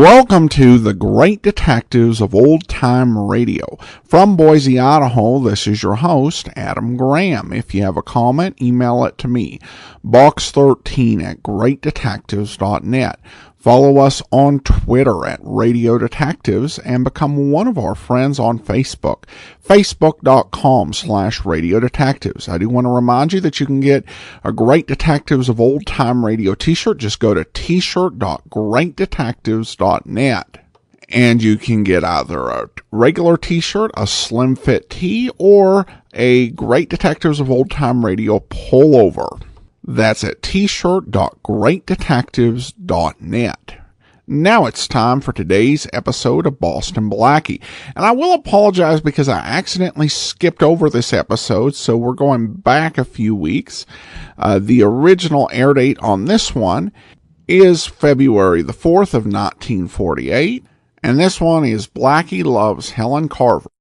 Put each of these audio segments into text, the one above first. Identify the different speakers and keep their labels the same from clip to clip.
Speaker 1: Welcome to the Great Detectives of Old Time Radio. From Boise, Idaho, this is your host, Adam Graham. If you have a comment, email it to me, box13@greatdetectives.net. Follow us on Twitter at Radio Detectives and become one of our friends on Facebook, facebook.com/Radio Detectives. I do want to remind you that you can get a Great Detectives of Old Time Radio t-shirt. Just go to t-shirt.greatdetectives.net. And you can get either a regular t-shirt, a slim fit tee, or a Great Detectives of Old Time Radio pullover. That's at t-shirt.greatdetectives.net. Now it's time for today's episode of Boston Blackie. And I will apologize because I accidentally skipped over this episode, so we're going back a few weeks. The original air date on this one is February the 4th of 1948. And this one is Blackie Loves Helen Carver.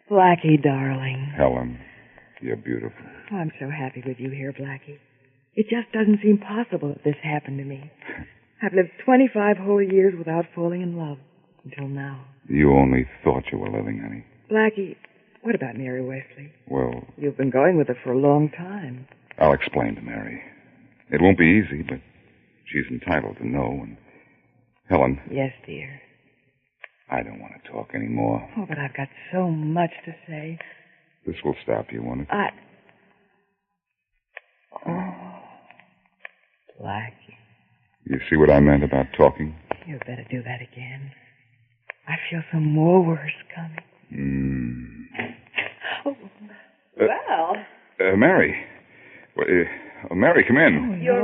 Speaker 2: Blackie, darling.
Speaker 3: Helen, you're beautiful.
Speaker 2: Oh, I'm so happy with you here, Blackie. It just doesn't seem possible that this happened to me. I've lived 25 whole years without falling in love until now.
Speaker 3: You only thought you were living, honey.
Speaker 2: Blackie, what about Mary Wesley?
Speaker 3: Well,
Speaker 2: You've been going with her for a long time.
Speaker 3: I'll explain to Mary. It won't be easy, but she's entitled to know. And Helen,
Speaker 2: Yes, dear.
Speaker 3: I don't want to talk anymore.
Speaker 2: Oh, but I've got so much to say.
Speaker 3: This will stop you, won't it?
Speaker 2: Oh, Blackie.
Speaker 3: You see what I meant about talking?
Speaker 2: You better do that again. I feel some more worse coming. Oh,
Speaker 4: Well,
Speaker 3: Mary. Mary, come in.
Speaker 4: you're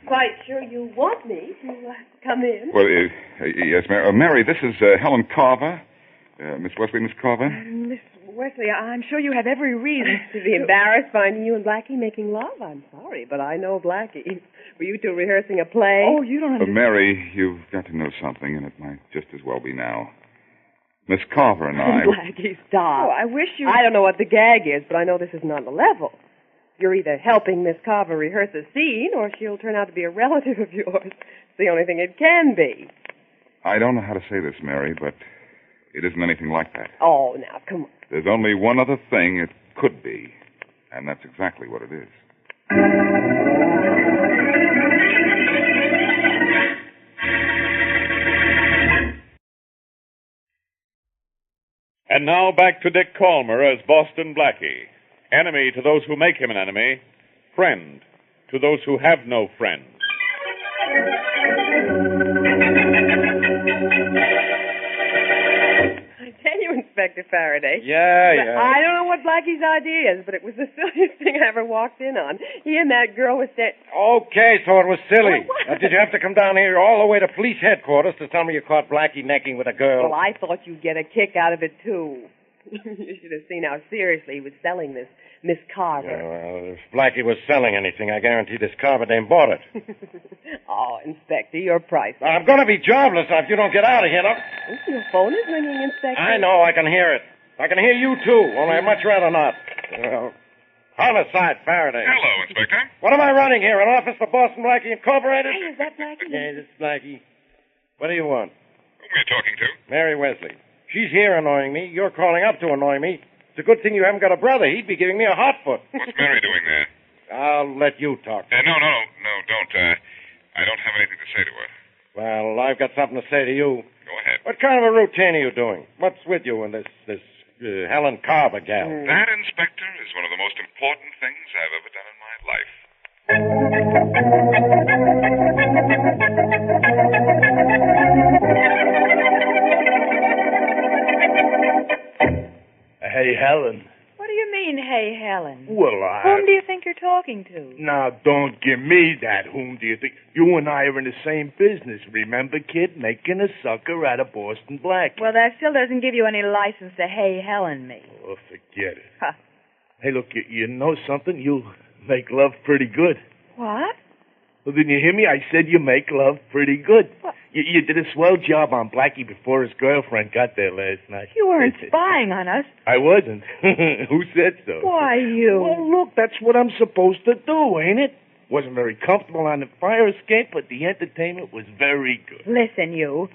Speaker 4: quite sure you want me to come in?
Speaker 3: Well, yes, Mary. Mary, this is Helen Carver. Miss Wesley, Miss Carver.
Speaker 2: Miss Wesley, I'm sure you have every reason
Speaker 4: To be embarrassed finding you and Blackie making love? I'm sorry, but I know Blackie. Were you two rehearsing a play?
Speaker 2: Oh, you don't understand.
Speaker 3: Mary, you've got to know something, and it might just as well be now. Miss Carver and I...
Speaker 4: Blackie, stop.
Speaker 2: Oh, I wish you...
Speaker 4: I don't know what the gag is, but I know this isn't on the level. You're either helping Miss Carver rehearse a scene, or she'll turn out to be a relative of yours. It's the only thing it can be.
Speaker 3: I don't know how to say this, Mary, but it isn't anything like that.
Speaker 4: Oh, now, come on.
Speaker 3: There's only one other thing it could be, and that's exactly what it is.
Speaker 5: And now back to Dick Calmer as Boston Blackie. Enemy to those who make him an enemy. Friend to those who have no friends.
Speaker 4: I tell you, Inspector Faraday.
Speaker 5: Yeah.
Speaker 4: I don't know what Blackie's idea is, but it was the silliest thing I ever walked in on. He and that girl was standing...
Speaker 6: Okay, so it was silly.
Speaker 4: Well, what?
Speaker 6: Did you have to come down here all the way to police headquarters to tell me you caught Blackie necking with a girl?
Speaker 4: Well, I thought you'd get a kick out of it, too. You should have seen how seriously he was selling this Miss Carver.
Speaker 6: Yeah, well, if Blackie was selling anything, I guarantee this Carver dame bought it.
Speaker 4: Oh, Inspector, you're priceless.
Speaker 6: I'm going to be jobless if you don't get out of here.
Speaker 4: Your phone is ringing, Inspector.
Speaker 6: I know, I can hear it. I can hear you, too, only I'd much rather not. Homicide, Faraday.
Speaker 3: Hello, Inspector.
Speaker 6: What am I running here, an office for Boston Blackie Incorporated?
Speaker 4: Hey, is that Blackie?
Speaker 6: Yeah, this is Blackie. What do you want?
Speaker 3: Who are you talking to?
Speaker 6: Mary Wesley. She's here annoying me. You're calling up to annoy me. It's a good thing you haven't got a brother. He'd be giving me a hot foot.
Speaker 3: What's Mary doing there?
Speaker 6: I'll let you talk.
Speaker 3: No, don't. I don't have anything to say to her.
Speaker 6: Well, I've got something to say to you.
Speaker 3: Go ahead.
Speaker 6: What kind of a routine are you doing? What's with you and this Helen Carver gal?
Speaker 3: That, Inspector, is one of the most important things I've ever done in my life.
Speaker 7: Hey, Helen.
Speaker 2: What do you mean, hey, Helen?
Speaker 7: Well,
Speaker 2: Whom do you think you're talking to?
Speaker 7: Now, don't give me that. Whom do you think? You and I are in the same business, remember, kid? Making a sucker out of Boston Blackie.
Speaker 2: Well, that still doesn't give you any license to hey, Helen me.
Speaker 7: Oh, forget it.
Speaker 2: Huh.
Speaker 7: Hey, look, you know something? You make love pretty good.
Speaker 2: What?
Speaker 7: Well, didn't you hear me? I said you make love pretty good.
Speaker 2: What?
Speaker 7: You did a swell job on Blackie before his girlfriend got there last night.
Speaker 2: You weren't spying on us.
Speaker 7: I wasn't. Who said so?
Speaker 2: Why, you?
Speaker 7: Well, look, that's what I'm supposed to do, ain't it? Wasn't very comfortable on the fire escape, but the entertainment was very good.
Speaker 2: Listen, you.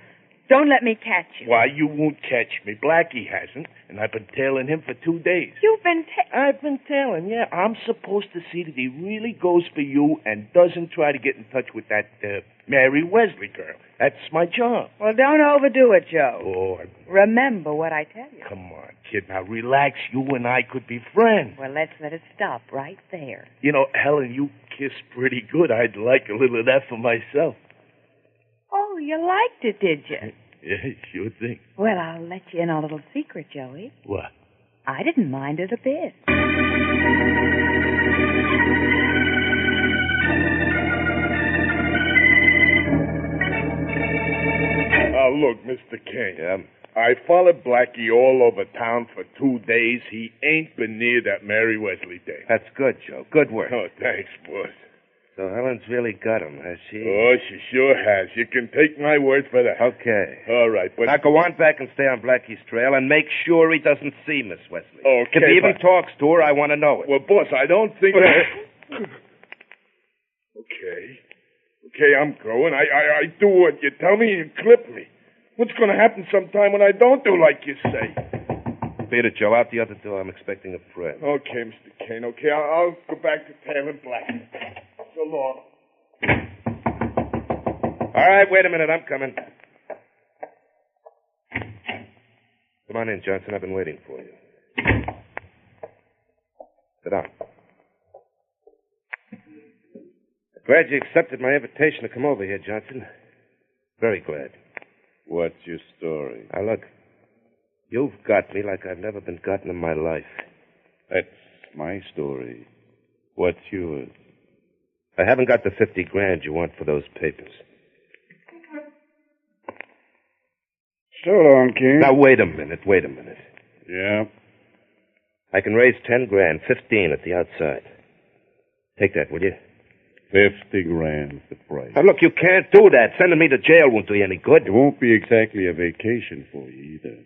Speaker 2: Don't let me catch you.
Speaker 7: Why, you won't catch me. Blackie hasn't, and I've been tailing him for 2 days.
Speaker 2: You've been
Speaker 7: I've been tailing, yeah. I'm supposed to see that he really goes for you and doesn't try to get in touch with that Mary Wesley girl. That's my job.
Speaker 2: Well, don't overdo it, Joe.
Speaker 7: Oh,
Speaker 2: Remember what I tell you.
Speaker 7: come on, kid. Now, relax. You and I could be friends.
Speaker 2: Well, let's let it stop right there.
Speaker 7: You know, Helen, you kiss pretty good. I'd like a little of that for myself.
Speaker 2: Oh, you liked it, did you?
Speaker 7: Yeah, sure thing.
Speaker 2: Well, I'll let you in on a little secret, Joey.
Speaker 7: What?
Speaker 2: I didn't mind it a bit.
Speaker 8: Look, Mr. King. Yeah? I followed Blackie all over town for 2 days. He ain't been near that Mary Wesley dame.
Speaker 6: That's good, Joe. Good work.
Speaker 8: Oh, thanks, boss.
Speaker 6: So Helen's really got him, has she?
Speaker 8: Oh, she sure has. You can take my word for that.
Speaker 6: Okay.
Speaker 8: All right, but...
Speaker 6: Now go on back and stay on Blackie's trail and make sure he doesn't see Miss Wesley.
Speaker 8: Okay,
Speaker 6: If he even talks to her, I want to know it.
Speaker 8: Well, boss, I don't think... Okay, I'm going. I do what you tell me and you clip me. What's going to happen sometime when I don't do like you say?
Speaker 6: Beat it, Joe. Out the other door. I'm expecting a friend.
Speaker 8: Okay, Mr. Kane. Okay, I'll go back to tailing Blackie. So long.
Speaker 6: All right, wait a minute. I'm coming. Come on in, Johnson. I've been waiting for you. Sit down. Glad you accepted my invitation to come over here, Johnson. Very glad.
Speaker 8: What's your story?
Speaker 6: Now, look. You've got me like I've never been gotten in my life.
Speaker 8: That's my story. What's yours?
Speaker 6: I haven't got the $50,000 you want for those papers.
Speaker 8: So long, King.
Speaker 6: Now, wait a minute.
Speaker 8: Yeah?
Speaker 6: I can raise $10,000, 15 at the outside. Take that, will you?
Speaker 8: $50,000 the price.
Speaker 6: Now, look, you can't do that. Sending me to jail won't do you any good.
Speaker 8: It won't be exactly a vacation for you either.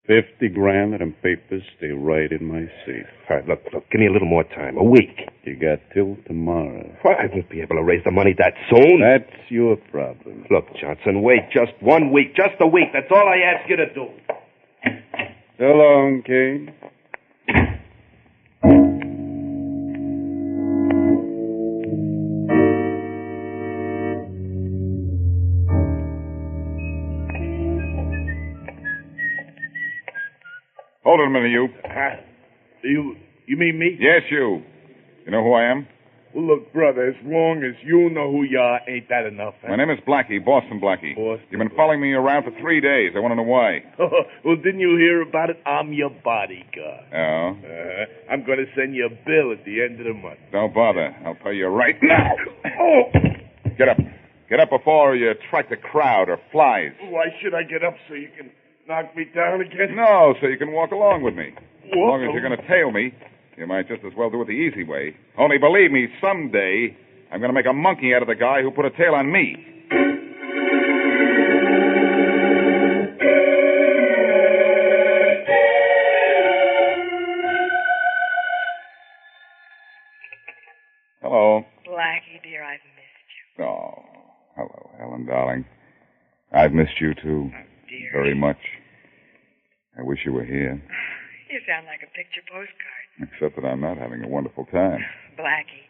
Speaker 8: $50,000 and papers stay right in my safe.
Speaker 6: All right, look, give me a little more time. A week.
Speaker 8: You got till tomorrow.
Speaker 6: Well, I won't be able to raise the money that soon.
Speaker 8: That's your problem.
Speaker 6: Look, Johnson, wait just 1 week. Just a week. That's all I ask you to do.
Speaker 8: So long, King.
Speaker 3: Hold it a minute, you.
Speaker 7: You mean me?
Speaker 3: Yes, you. You know who I am?
Speaker 7: Well, look, brother, as long as you know who you are, ain't that enough?
Speaker 3: My name is Blackie, Boston Blackie.
Speaker 7: Boston
Speaker 3: You've been following me around for 3 days. I want to know why.
Speaker 7: Well, didn't you hear about it? I'm your bodyguard.
Speaker 3: Oh?
Speaker 7: I'm going to send you a bill at the end of the month.
Speaker 3: Don't bother. I'll pay you right now. Oh! Get up. Get up before you attract a crowd or flies.
Speaker 7: Why should I get up so you can knock me down again?
Speaker 3: No, so you can walk along with me. As
Speaker 7: Walk
Speaker 3: long as you're going to tail me, you might just as well do it the easy way. Only believe me, someday I'm going to make a monkey out of the guy who put a tail on me. Hello.
Speaker 2: Blackie, dear, I've missed you.
Speaker 3: Oh, hello, Helen, darling. I've missed you, too.
Speaker 2: Oh, dear.
Speaker 3: Very much. I wish you were here.
Speaker 2: You sound like a picture postcard.
Speaker 3: Except that I'm not having a wonderful time.
Speaker 2: Blackie,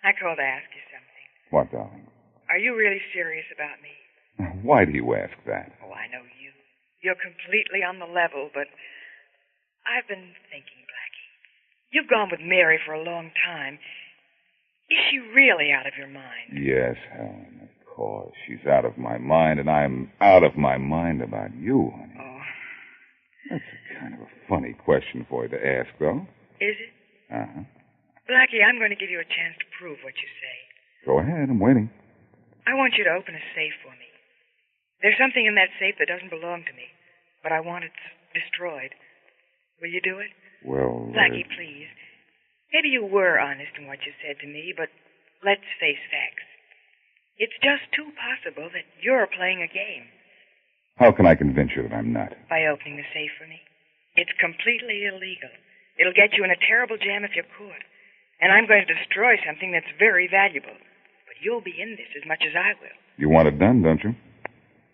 Speaker 2: I called to ask you something.
Speaker 3: What, darling?
Speaker 2: Are you really serious about me?
Speaker 3: Why do you ask that?
Speaker 2: Oh, I know you. You're completely on the level, but I've been thinking, Blackie. You've gone with Mary for a long time. Is she really out of your mind?
Speaker 3: Yes, Helen, of course. She's out of my mind, and I'm out of my mind about you, honey.
Speaker 2: Oh.
Speaker 3: That's a kind of a funny question for you to ask, though.
Speaker 2: Is it?
Speaker 3: Uh-huh.
Speaker 2: Blackie, I'm going to give you a chance to prove what you say.
Speaker 3: Go ahead, I'm waiting.
Speaker 2: I want you to open a safe for me. There's something in that safe that doesn't belong to me, but I want it destroyed. Will you do it?
Speaker 3: Well,
Speaker 2: Blackie, please. Maybe you were honest in what you said to me, but let's face facts. It's just too possible that you're playing a game.
Speaker 3: How can I convince you that I'm not?
Speaker 2: By opening the safe for me. It's completely illegal. It'll get you in a terrible jam if you're caught. And I'm going to destroy something that's very valuable. But you'll be in this as much as I will.
Speaker 3: You want it done, don't you?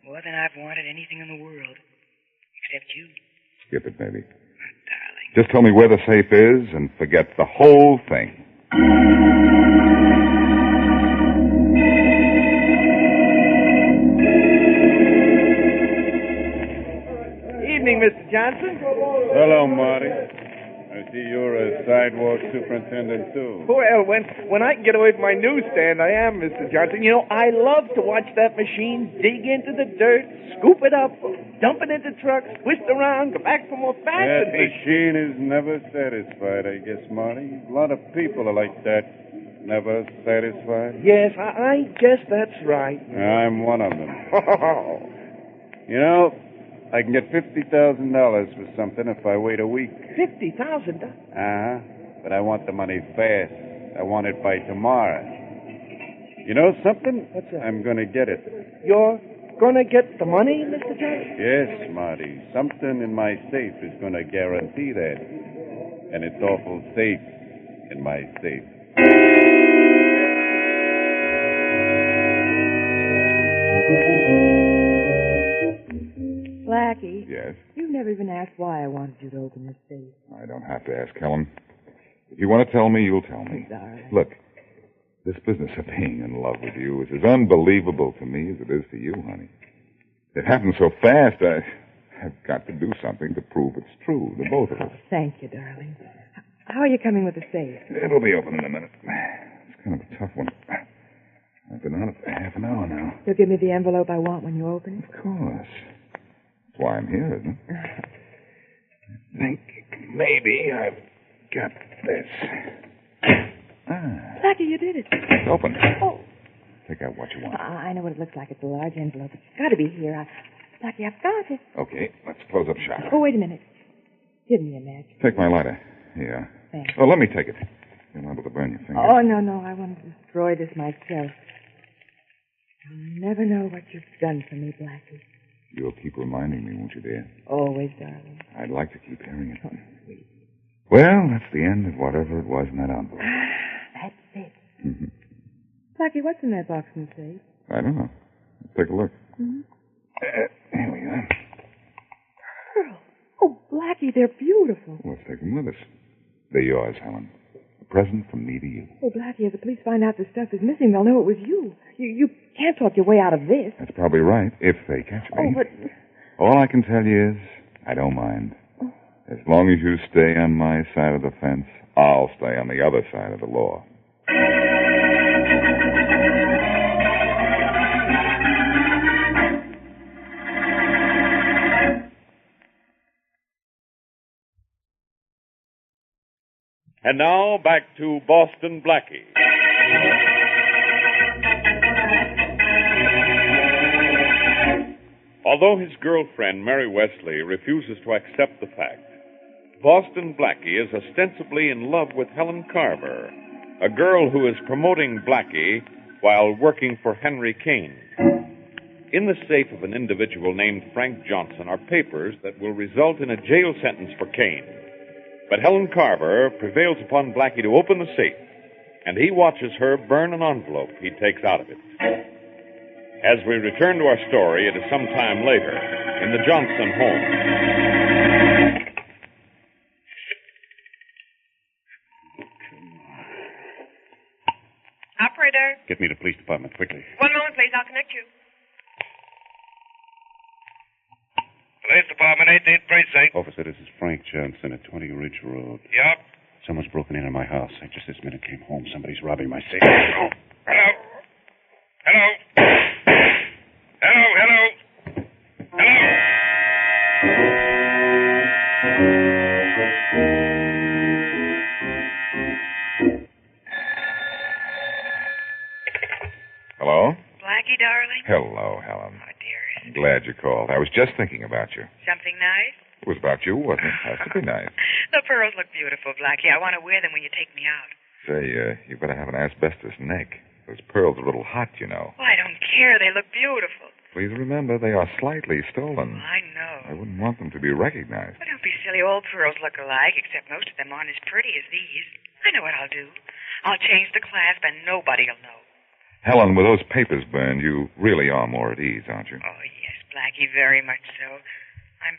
Speaker 2: More than I've wanted anything in the world. Except you.
Speaker 3: Skip it, baby.
Speaker 2: Darling.
Speaker 3: Just tell me where the safe is and forget the whole thing.
Speaker 6: Evening, Mr. Johnson.
Speaker 9: Hello, Marty. I see you're a sidewalk superintendent, too.
Speaker 6: Well, when I can get away from my newsstand, I am, Mr. Johnson. You know, I love to watch that machine dig into the dirt, scoop it up, dump it into trucks, twist around, go back for more fat.
Speaker 9: That machine is never satisfied, I guess, Marty. A lot of people are like that. Never satisfied.
Speaker 6: Yes, I guess that's right.
Speaker 9: I'm one of them. You know, I can get $50,000 for something if I wait a week.
Speaker 6: $50,000?
Speaker 9: Uh-huh. But I want the money fast. I want it by tomorrow. You know something?
Speaker 6: What's that?
Speaker 9: I'm going to get it.
Speaker 6: You're gonna get the money, Mr. Johnson?
Speaker 9: Yes, Marty. Something in my safe is going to guarantee that. And it's awful safe in my safe.
Speaker 4: Blackie.
Speaker 3: Yes?
Speaker 4: You've never even asked why I wanted you to open this safe.
Speaker 3: I don't have to ask, Helen. If you want to tell me, you'll tell me.
Speaker 4: Darling.
Speaker 3: Look, this business of being in love with you is as unbelievable to me as it is to you, honey. It happened so fast, I've got to do something to prove it's true, the both of us.
Speaker 4: Thank you, darling. How are you coming with the safe?
Speaker 3: It'll be open in a minute. It's kind of a tough one. I've been on it for half an hour now.
Speaker 4: You'll give me the envelope I want when you open it?
Speaker 3: Of course. That's why I'm here, isn't it? I think maybe I've got this.
Speaker 4: Blackie, you did it.
Speaker 3: It's open.
Speaker 4: Oh.
Speaker 3: Take out what you want.
Speaker 4: I know what it looks like. It's a large envelope. It's got to be here. Blackie, I've got it.
Speaker 3: Okay, let's close up shop.
Speaker 4: Oh, wait a minute. Give me a match.
Speaker 3: Take my lighter. Here.
Speaker 4: Thanks.
Speaker 3: Oh, let me take it. You're liable to burn your finger.
Speaker 4: Oh, no. I want to destroy this myself. You'll never know what you've done for me, Blackie.
Speaker 3: You'll keep reminding me, won't you, dear?
Speaker 4: Always, darling.
Speaker 3: I'd like to keep hearing it.
Speaker 4: Oh, sweet.
Speaker 3: Well, that's the end of whatever it was in that envelope.
Speaker 4: That's it.
Speaker 3: Mm-hmm.
Speaker 4: Blackie, what's in that box in the safe?
Speaker 3: I don't know. Let's take a look.
Speaker 4: Mm-hmm.
Speaker 3: Here we are.
Speaker 4: Pearls. Oh, Blackie, they're beautiful.
Speaker 3: Let's take them with us. They're yours, Helen. A present from me to you.
Speaker 4: Oh, Blackie, if the police find out this stuff is missing, they'll know it was you. You can't talk your way out of this.
Speaker 3: That's probably right, if they catch me.
Speaker 4: Oh, but...
Speaker 3: All I can tell you is, I don't mind. As long as you stay on my side of the fence, I'll stay on the other side of the law.
Speaker 5: And now, back to Boston Blackie. Although his girlfriend, Mary Wesley, refuses to accept the fact, Boston Blackie is ostensibly in love with Helen Carver, a girl who is promoting Blackie while working for Henry Kane. In the safe of an individual named Frank Johnson are papers that will result in a jail sentence for Kane. But Helen Carver prevails upon Blackie to open the safe, and he watches her burn an envelope he takes out of it. As we return to our story, it is some time later in the Johnson home.
Speaker 10: Operator.
Speaker 11: Get me to the police department, quickly.
Speaker 10: 1 moment, please. I'll connect you.
Speaker 6: Police Department, 18th Precinct.
Speaker 11: Officer, this is Frank Johnson at 20 Ridge Road.
Speaker 6: Yup.
Speaker 11: Someone's broken into my house. I just this minute came home. Somebody's robbing my safe.
Speaker 6: Hello. Hello. Hello, hello. Hello.
Speaker 3: you called. I was just thinking about you.
Speaker 2: Something nice?
Speaker 3: It was about you, wasn't it? Has to be nice.
Speaker 2: The pearls look beautiful, Blackie. I want to wear them when you take me out.
Speaker 3: Say, you better have an asbestos neck. Those pearls are a little hot, you know.
Speaker 2: Well, I don't care. They look beautiful.
Speaker 3: Please remember, they are slightly stolen.
Speaker 2: I know.
Speaker 3: I wouldn't want them to be recognized.
Speaker 2: But don't be silly. All pearls look alike, except most of them aren't as pretty as these. I know what I'll do. I'll change the clasp, and nobody'll know.
Speaker 3: Helen, with those papers burned, you really are more at ease, aren't you?
Speaker 2: Oh, yes, Blackie, very much so. I'm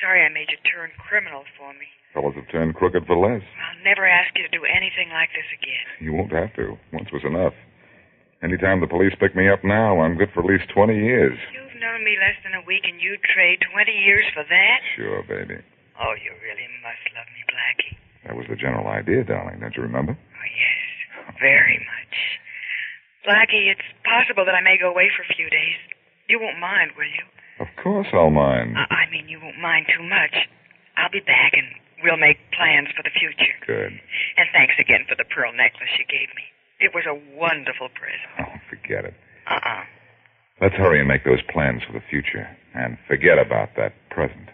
Speaker 2: sorry I made you turn criminal for me.
Speaker 3: Fellows have turned crooked for less.
Speaker 2: I'll never ask you to do anything like this again.
Speaker 3: You won't have to. Once was enough. Anytime the police pick me up now, I'm good for at least 20 years.
Speaker 2: You've known me less than a week, and you'd trade 20 years for that?
Speaker 3: Sure, baby.
Speaker 2: Oh, you really must love me, Blackie.
Speaker 3: That was the general idea, darling. Don't you remember?
Speaker 2: Oh, yes, very much. Blackie, it's possible that I may go away for a few days. You won't mind, will you?
Speaker 3: Of course I'll mind.
Speaker 2: I mean, you won't mind too much. I'll be back, and we'll make plans for the future.
Speaker 3: Good.
Speaker 2: And thanks again for the pearl necklace you gave me. It was a wonderful present.
Speaker 3: Oh, forget it. Let's hurry and make those plans for the future. And forget about that present.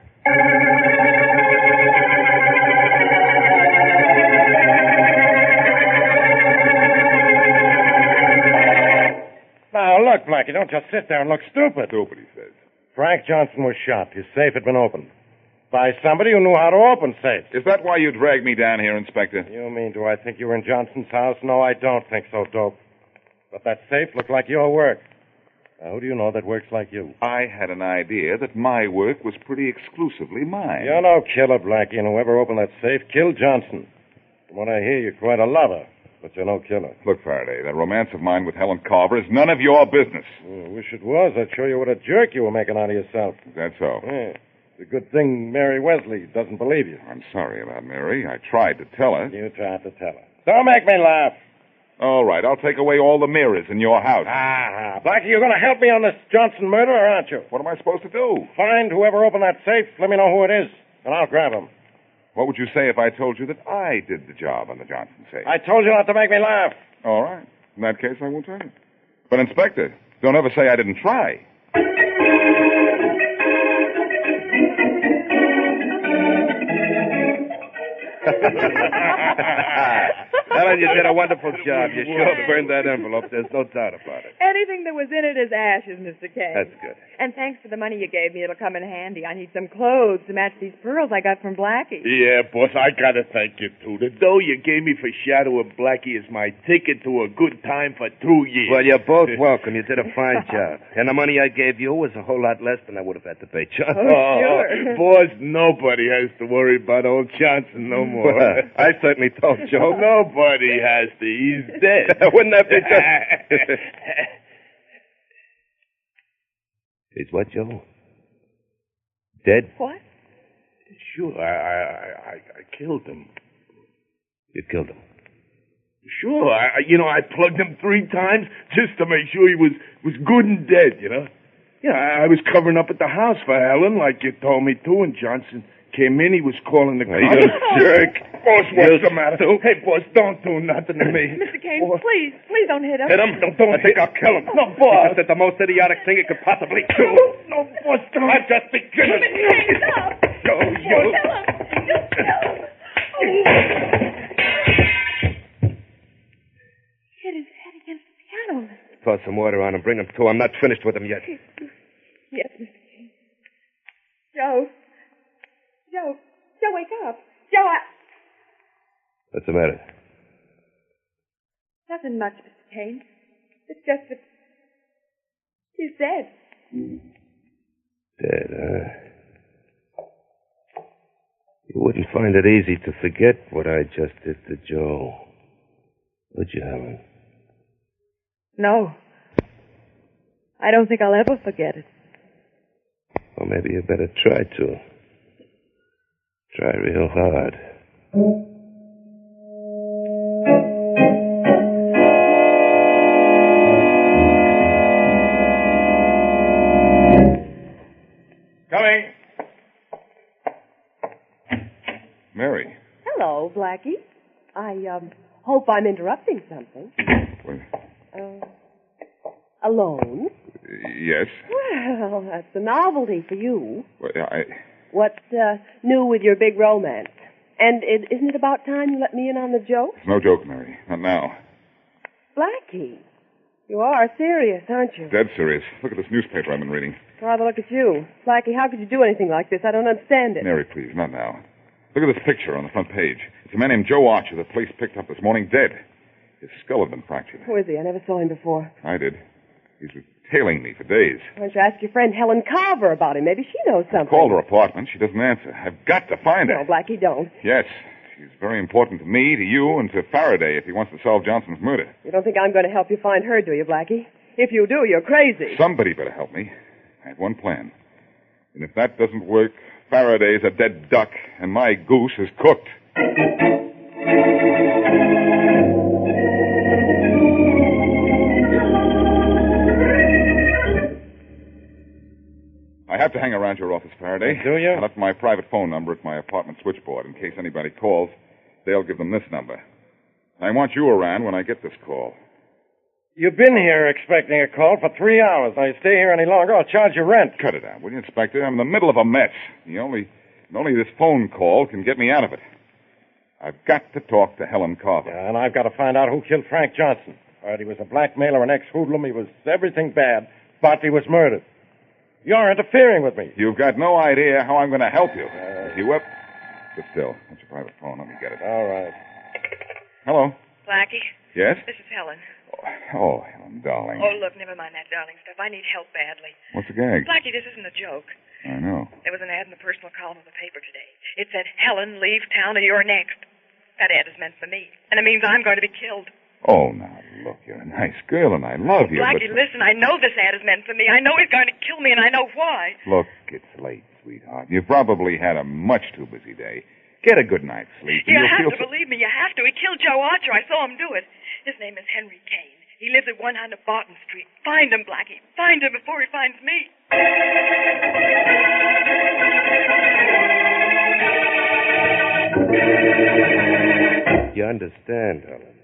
Speaker 10: Now, look, Blackie, don't just sit there and look stupid.
Speaker 3: Stupid, he says.
Speaker 10: Frank Johnson was shot. His safe had been opened. By somebody who knew how to open safes.
Speaker 3: Is that why you dragged me down here, Inspector?
Speaker 10: You mean, do I think you were in Johnson's house? No, I don't think so, Dope. But that safe looked like your work. Now, who do you know that works like you?
Speaker 3: I had an idea that my work was pretty exclusively mine.
Speaker 10: You're no killer, Blackie, and whoever opened that safe killed Johnson. From what I hear, you're quite a lover, but you're no killer.
Speaker 3: Look, Faraday, that romance of mine with Helen Carver is none of your business.
Speaker 10: I wish it was. I'd show you what a jerk you were making out of yourself.
Speaker 3: Is that so?
Speaker 10: Yeah. It's a good thing Mary Wesley doesn't believe you.
Speaker 3: I'm sorry about Mary. I tried to tell her.
Speaker 10: You tried to tell her. Don't make me laugh.
Speaker 3: All right, I'll take away all the mirrors in your house.
Speaker 10: Blackie, you're going to help me on this Johnson murder, or aren't you?
Speaker 3: What am I supposed to do?
Speaker 10: Find whoever opened that safe, let me know who it is, and I'll grab him.
Speaker 3: What would you say if I told you that I did the job on the Johnson safe?
Speaker 10: I told you not to make me laugh.
Speaker 3: All right. In that case, I won't tell you. But, Inspector, don't ever say I didn't try.
Speaker 12: Helen, you did a wonderful job. You sure burned that envelope. There's no doubt about it.
Speaker 4: Anything that was in it is ashes, Mr. Kane.
Speaker 12: That's good.
Speaker 4: And thanks for the money you gave me. It'll come in handy. I need some clothes to match these pearls I got from Blackie.
Speaker 8: Yeah, boss, I gotta thank you, too. The dough you gave me for Shadow of Blackie is my ticket to a good time for 2 years.
Speaker 12: Well, you're both welcome. You did a fine job. And the money I gave you was a whole lot less than I would have had to pay Johnson.
Speaker 4: Oh, sure.
Speaker 8: Boss, nobody has to worry about old Johnson no more.
Speaker 12: Well, I certainly told Joe.
Speaker 8: Nobody has to. He's dead.
Speaker 12: Wouldn't that be just... He's what, Joe? Dead?
Speaker 4: What?
Speaker 8: Sure, I killed him.
Speaker 12: You killed him?
Speaker 8: Sure, I plugged him 3 times just to make sure he was good and dead, you know? Yeah, I was covering up at the house for Helen like you told me to, and Johnson came in. He was calling the cops.
Speaker 12: You jerk.
Speaker 8: Boss, what's the matter? Hey, boss, don't do nothing to me.
Speaker 4: Mr. Kane, please don't hit him.
Speaker 12: Hit him?
Speaker 8: Don't
Speaker 12: I think I'll kill him.
Speaker 8: No, boss.
Speaker 12: He just did the most idiotic thing he could possibly do.
Speaker 8: No, boss, don't.
Speaker 12: I'm just beginning.
Speaker 4: Mr. Kane, stop.
Speaker 8: Go, you.
Speaker 4: Kill him. Just kill him. Hit his head against the piano.
Speaker 12: Pour some water on him. Bring him to. I'm not finished with him yet.
Speaker 4: Yes, Mr. Kane. Joe, wake up. Joe,
Speaker 12: What's the matter?
Speaker 4: Nothing much, Mr. Kane. It's just that he's dead.
Speaker 12: Dead, huh? You wouldn't find it easy to forget what I just did to Joe, would you, Helen?
Speaker 4: No. I don't think I'll ever forget it.
Speaker 12: Well, maybe you better try to. Try real hard.
Speaker 3: Coming. Mary.
Speaker 4: Hello, Blackie. I hope I'm interrupting something.
Speaker 3: Well,
Speaker 4: Alone?
Speaker 3: Yes.
Speaker 4: Well, that's a novelty for you.
Speaker 3: Well,
Speaker 4: What's new with your big romance? And isn't it about time you let me in on the joke?
Speaker 3: It's no joke, Mary. Not now.
Speaker 4: Blackie, you are serious, aren't you?
Speaker 3: Dead serious. Look at this newspaper I've been reading.
Speaker 4: Rather look at you. Blackie, how could you do anything like this? I don't understand it.
Speaker 3: Mary, please, not now. Look at this picture on the front page. It's a man named Joe Archer the police picked up this morning dead. His skull had been fractured.
Speaker 4: Who is he? I never saw him before.
Speaker 3: I did. He's been tailing me for days.
Speaker 4: Why don't you ask your friend Helen Carver about him? Maybe she knows something.
Speaker 3: I called her apartment. She doesn't answer. I've got to find her.
Speaker 4: No, Blackie, don't.
Speaker 3: Yes. She's very important to me, to you, and to Faraday if he wants to solve Johnson's murder.
Speaker 4: You don't think I'm going to help you find her, do you, Blackie? If you do, you're crazy.
Speaker 3: Somebody better help me. I have one plan. And if that doesn't work, Faraday's a dead duck, and my goose is cooked. I have to hang around your office, Faraday.
Speaker 10: Do you?
Speaker 3: I left my private phone number at my apartment switchboard. In case anybody calls, they'll give them this number. I want you around when I get this call.
Speaker 10: You've been here expecting a call for 3 hours. Now, you stay here any longer, I'll charge you rent.
Speaker 3: Cut it out, will you, Inspector? I'm in the middle of a mess. Only this phone call can get me out of it. I've got to talk to Helen Carver.
Speaker 10: Yeah, and I've got to find out who killed Frank Johnson. All right, he was a blackmailer, an ex-hoodlum. He was everything bad, but he was murdered. You're interfering with me.
Speaker 3: You've got no idea how I'm going to help you. If you whip... Sit still. That's your private phone. Let me get it.
Speaker 10: All right.
Speaker 3: Hello?
Speaker 2: Blackie?
Speaker 3: Yes?
Speaker 2: This is Helen.
Speaker 3: Oh, Helen, darling.
Speaker 2: Oh, look, never mind that darling stuff. I need help badly.
Speaker 3: What's the gag?
Speaker 2: Blackie, this isn't a joke.
Speaker 3: I know.
Speaker 2: There was an ad in the personal column of the paper today. It said, Helen, leave town or you're next. That ad is meant for me. And it means I'm going to be killed.
Speaker 3: Oh, now, look, you're a nice girl, and I love you,
Speaker 2: Blackie, listen, I know this ad is meant for me. I know he's going to kill me, and I know why.
Speaker 3: Look, it's late, sweetheart. You've probably had a much too busy day. Get a good night's sleep.
Speaker 2: You have to believe me. You have to. He killed Joe Archer. I saw him do it. His name is Henry Kane. He lives at 100 Barton Street. Find him, Blackie. Find him before he finds me.
Speaker 12: You understand, Helen.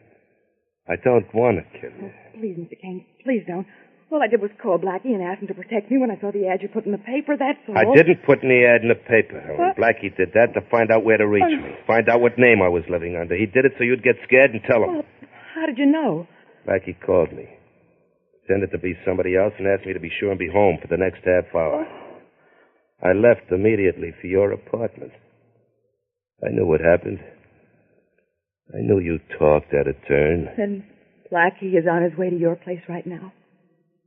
Speaker 12: I don't want to kill you.
Speaker 13: Oh, please, Mr. Kane, please don't. All I did was call Blackie and ask him to protect me when I saw the ad you put in the paper, that's all.
Speaker 12: I didn't put any ad in the paper, Helen.
Speaker 13: What?
Speaker 12: Blackie did that to find out where to reach me. Find out what name I was living under. He did it so you'd get scared and tell him.
Speaker 13: Well, how did you know?
Speaker 12: Blackie called me. Pretended to be somebody else and asked me to be sure and be home for the next half hour. I left immediately for your apartment. I knew what happened. I knew you talked out of turn.
Speaker 13: Then Blackie is on his way to your place right now.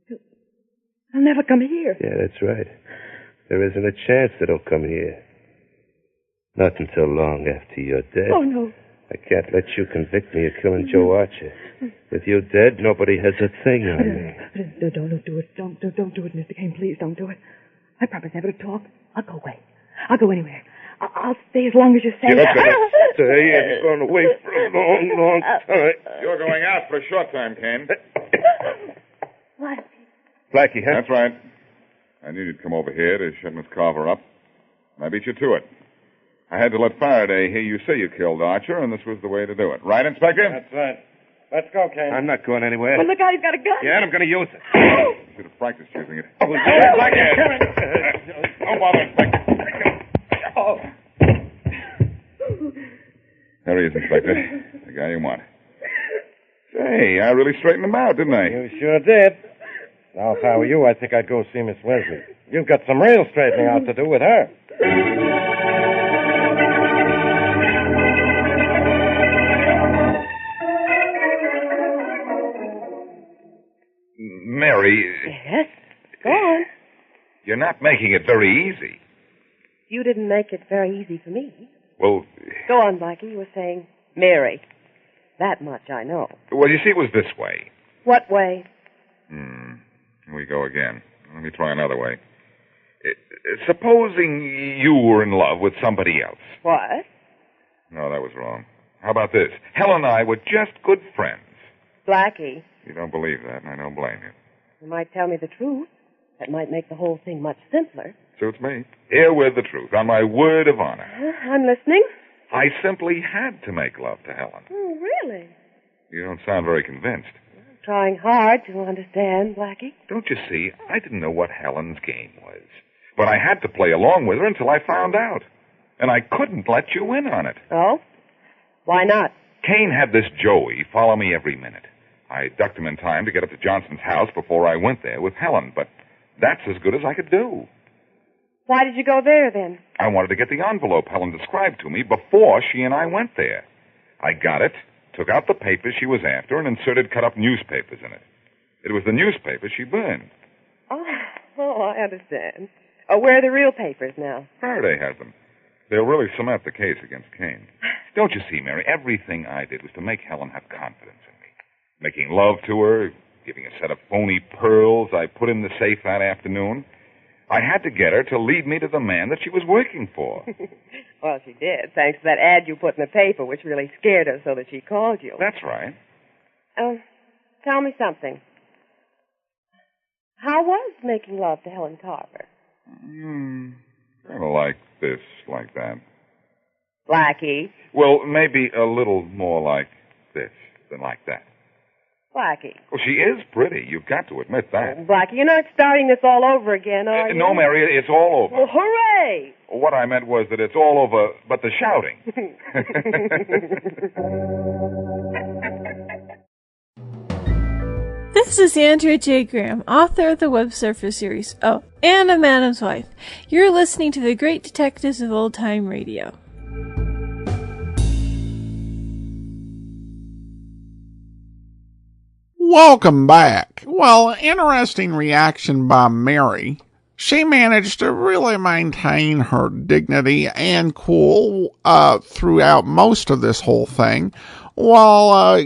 Speaker 13: He'll never come here.
Speaker 12: Yeah, that's right. There isn't a chance that he'll come here. Not until long after you're dead.
Speaker 13: Oh, no.
Speaker 12: I can't let you convict me of killing Joe Archer. With you dead, nobody has a thing on me.
Speaker 13: Don't do it. Don't do it, Mr. Kane. Please don't do it. I promise never to talk. I'll go away. I'll go anywhere. I'll stay as long as you say.
Speaker 12: You're not going to stay. You're going away for a long, long time.
Speaker 3: You're going out for a short time, Kane.
Speaker 13: What?
Speaker 12: Blackie, huh?
Speaker 3: That's right. I knew you'd come over here to shut Miss Carver up. And I beat you to it. I had to let Faraday hear you say you killed Archer, and this was the way to do it. Right, Inspector?
Speaker 10: That's right. Let's go, Kane.
Speaker 12: I'm not going anywhere.
Speaker 13: Well, look out, he's got a gun.
Speaker 12: Yeah, and I'm going to use it.
Speaker 3: You should have practiced using it.
Speaker 12: Oh,
Speaker 3: Don't bother, Inspector.
Speaker 10: Oh.
Speaker 3: There he is, Inspector. The guy you want. Say, I really straightened him out, didn't I?
Speaker 10: You sure did. Now, if I were you, I think I'd go see Miss Wesley. You've got some real straightening out to do with her.
Speaker 3: Mary.
Speaker 4: Yes? Go on.
Speaker 3: You're not making it very easy.
Speaker 4: You didn't make it very easy for me.
Speaker 3: Well,
Speaker 4: Go on, Blackie. You were saying Mary. That much I know.
Speaker 3: you see, it was this way.
Speaker 4: What way?
Speaker 3: Here we go again. Let me try another way. Supposing you were in love with somebody else.
Speaker 4: What?
Speaker 3: No, that was wrong. How about this? Helen and I were just good friends.
Speaker 4: Blackie,
Speaker 3: You don't believe that, and I don't blame you.
Speaker 4: you might tell me the truth. That might make the whole thing much simpler.
Speaker 3: Suits me. Here with the truth, on my word of honor.
Speaker 4: I'm listening.
Speaker 3: I simply had to make love to Helen.
Speaker 4: Oh, really?
Speaker 3: You don't sound very convinced.
Speaker 4: trying hard to understand, Blackie.
Speaker 3: Don't you see, I didn't know what Helen's game was. But I had to play along with her until I found out. And I couldn't let you in on it.
Speaker 4: Oh? Why not?
Speaker 3: Kane had this Joey follow me every minute. I ducked him in time to get up to Johnson's house before I went there with Helen, but that's as good as I could do.
Speaker 4: Why did you go there, then?
Speaker 3: I wanted to get the envelope Helen described to me before she and I went there. I got it, took out the papers she was after, and inserted cut-up newspapers in it. It was the newspaper she burned.
Speaker 4: Oh, I understand. Oh, where are the real papers now?
Speaker 3: Faraday has them. They'll really cement the case against Kane. Don't you see, Mary, everything I did was to make Helen have confidence in me. Making love to her, giving a set of phony pearls I put in the safe that afternoon. I had to get her to lead me to the man that she was working for.
Speaker 4: Well, she did, thanks to that ad you put in the paper, which really scared her so that she called you.
Speaker 3: That's right.
Speaker 4: Tell me something. How was making love to Helen Carver?
Speaker 3: Kind of like this, like that.
Speaker 4: Blackie.
Speaker 3: Well, maybe a little more like this than like that.
Speaker 4: Blackie.
Speaker 3: Well, she is pretty. You've got to admit that.
Speaker 4: Blackie, you're not starting this all over again, are you?
Speaker 3: No, Mary, it's all over.
Speaker 4: Well, hooray!
Speaker 3: What I meant was that it's all over, but the shouting.
Speaker 14: This is Andrea J. Graham, author of the Web Surfer series, Oh, and a Madam's Wife. You're listening to the Great Detectives of Old Time Radio.
Speaker 1: Welcome back. Well, interesting reaction by Mary. She managed to really maintain her dignity and cool throughout most of this whole thing, while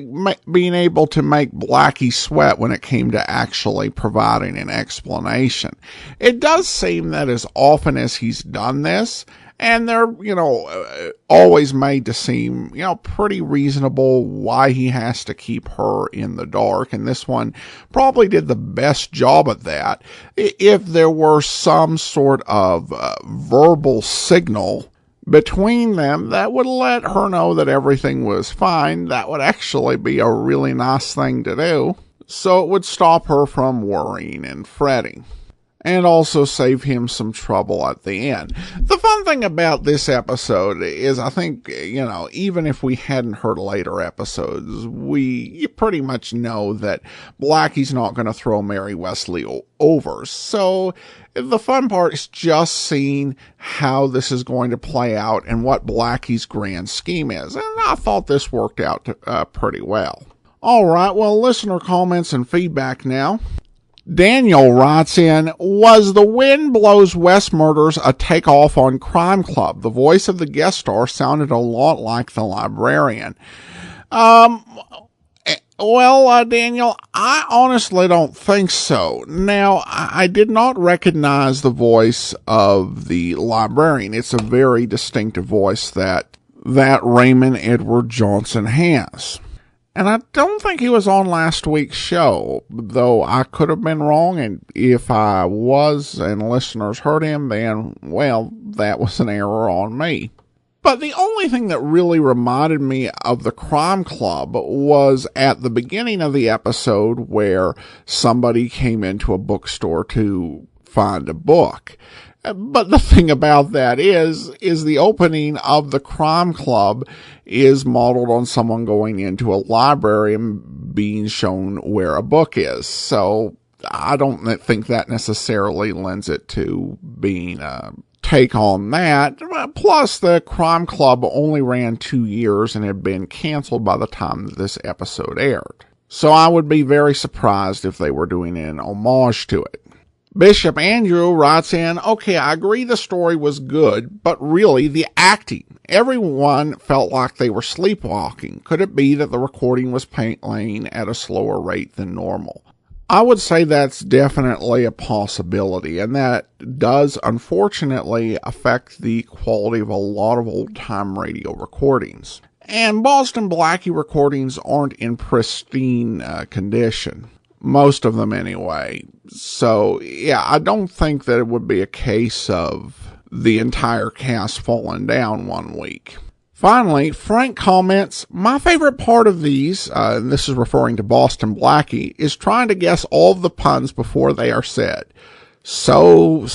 Speaker 1: being able to make Blackie sweat when it came to actually providing an explanation. It does seem that as often as he's done this, and they're, always made to seem, pretty reasonable why he has to keep her in the dark. And this one probably did the best job at that. If there were some sort of verbal signal between them that would let her know that everything was fine, that would actually be a really nice thing to do. So it would stop her from worrying and fretting, and also save him some trouble at the end. The fun thing about this episode is, I think, even if we hadn't heard later episodes, you pretty much know that Blackie's not going to throw Mary Wesley over. So the fun part is just seeing how this is going to play out and what Blackie's grand scheme is. And I thought this worked out pretty well. All right, well, listener comments and feedback now. Daniel writes in, was the Wind Blows West murders a takeoff on Crime Club? The voice of the guest star sounded a lot like the librarian. Well, Daniel, I honestly don't think so. Now, I did not recognize the voice of the librarian. It's a very distinctive voice that Raymond Edward Johnson has. And I don't think he was on last week's show, though I could have been wrong, and if I was and listeners heard him, then, well, that was an error on me. But the only thing that really reminded me of the Crime Club was at the beginning of the episode where somebody came into a bookstore to find a book. But the thing about that is the opening of the Crime Club is modeled on someone going into a library and being shown where a book is. So I don't think that necessarily lends it to being a take on that. Plus, the Crime Club only ran 2 years and had been canceled by the time that this episode aired. So I would be very surprised if they were doing an homage to it. Bishop Andrew writes in, okay, I agree the story was good, but really the acting. Everyone felt like they were sleepwalking. Could it be that the recording was playing at a slower rate than normal? I would say that's definitely a possibility, and that does unfortunately affect the quality of a lot of old-time radio recordings. And Boston Blackie recordings aren't in pristine condition. Most of them anyway. So, yeah, I don't think that it would be a case of the entire cast falling down one week. Finally, Frank comments, my favorite part of these, and this is referring to Boston Blackie, is trying to guess all of the puns before they are said. So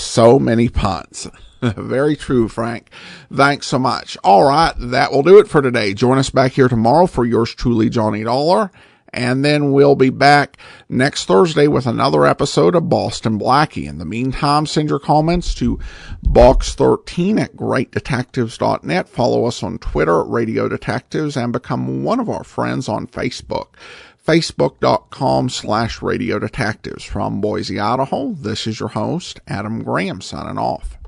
Speaker 1: many puns. Very true, Frank. Thanks so much. All right, that will do it for today. Join us back here tomorrow for yours truly, Johnny Dollar. And then we'll be back next Thursday with another episode of Boston Blackie. In the meantime, send your comments to box13 at greatdetectives.net. Follow us on Twitter at Radio Detectives and become one of our friends on Facebook. Facebook.com/Radio Detectives. From Boise, Idaho, this is your host, Adam Graham, signing off.